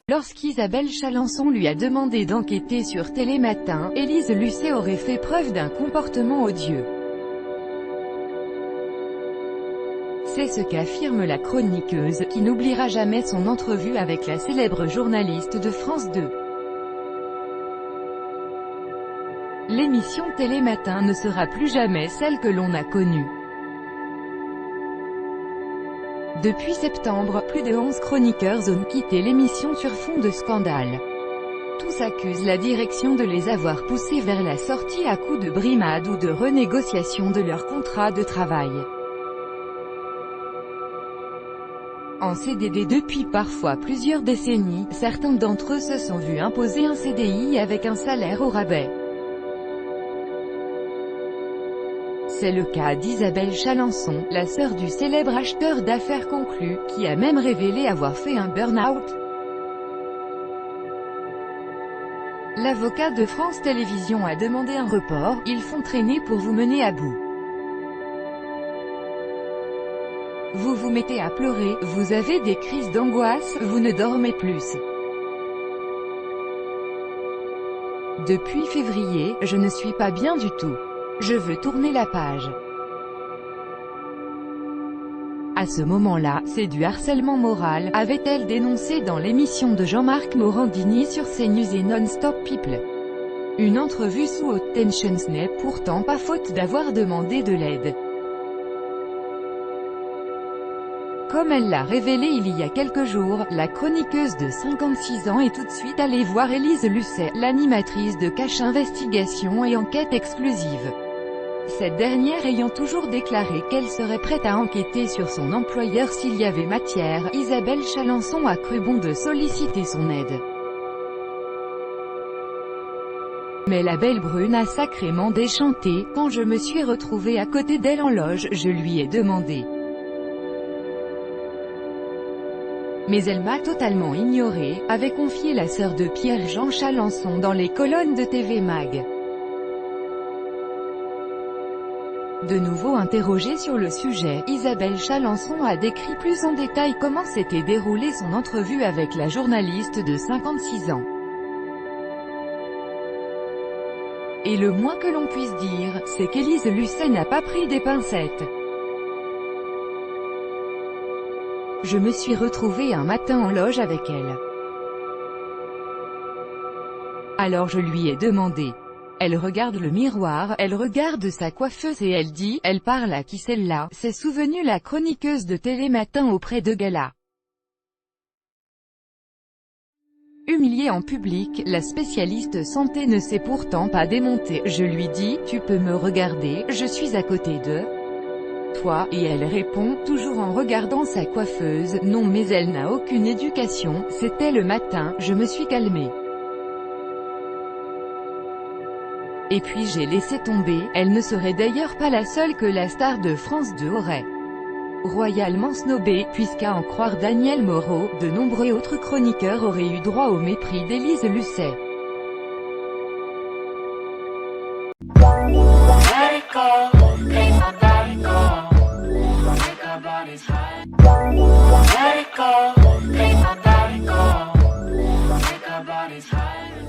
Lorsqu'Isabelle Chalençon lui a demandé d'enquêter sur Télématin, Élise Lucet aurait fait preuve d'un comportement odieux. C'est ce qu'affirme la chroniqueuse, qui n'oubliera jamais son entrevue avec la célèbre journaliste de France 2. L'émission Télématin ne sera plus jamais celle que l'on a connue. Depuis septembre, plus de 11 chroniqueurs ont quitté l'émission sur fond de scandale. Tous accusent la direction de les avoir poussés vers la sortie à coups de brimades ou de renégociation de leur contrat de travail. En CDD depuis parfois plusieurs décennies, certains d'entre eux se sont vus imposer un CDI avec un salaire au rabais. C'est le cas d'Isabelle Chalençon, la sœur du célèbre acheteur d'affaires conclu, qui a même révélé avoir fait un burn-out. L'avocat de France Télévisions a demandé un report, ils font traîner pour vous mener à bout. Vous vous mettez à pleurer, vous avez des crises d'angoisse, vous ne dormez plus. Depuis février, je ne suis pas bien du tout. Je veux tourner la page. À ce moment-là, c'est du harcèlement moral, avait-elle dénoncé dans l'émission de Jean-Marc Morandini sur CNews et Non-Stop People. Une entrevue sous haute tension, ce n'est pourtant pas faute d'avoir demandé de l'aide. Comme elle l'a révélé il y a quelques jours, la chroniqueuse de 56 ans est tout de suite allée voir Élise Lucet, l'animatrice de Cache Investigation et Enquête exclusive. Cette dernière ayant toujours déclaré qu'elle serait prête à enquêter sur son employeur s'il y avait matière, Isabelle Chalençon a cru bon de solliciter son aide. Mais la belle brune a sacrément déchanté. Quand je me suis retrouvée à côté d'elle en loge, je lui ai demandé. Mais elle m'a totalement ignorée, avait confié la sœur de Pierre-Jean Chalençon dans les colonnes de TV Mag. De nouveau interrogée sur le sujet, Isabelle Chalençon a décrit plus en détail comment s'était déroulée son entrevue avec la journaliste de 56 ans. Et le moins que l'on puisse dire, c'est qu'Élise Lucet n'a pas pris des pincettes. Je me suis retrouvée un matin en loge avec elle. Alors je lui ai demandé. Elle regarde le miroir, elle regarde sa coiffeuse et elle dit, elle parle à qui celle-là, s'est souvenue la chroniqueuse de Télématin auprès de Gala. Humiliée en public, la spécialiste santé ne s'est pourtant pas démontée. Je lui dis, tu peux me regarder, je suis à côté de toi, et elle répond, toujours en regardant sa coiffeuse, non mais elle n'a aucune éducation, c'était le matin, je me suis calmée. Et puis j'ai laissé tomber, elle ne serait d'ailleurs pas la seule que la star de France 2 aurait royalement snobée, puisqu'à en croire Daniel Moreau, de nombreux autres chroniqueurs auraient eu droit au mépris d'Élise Lucet. Let it go.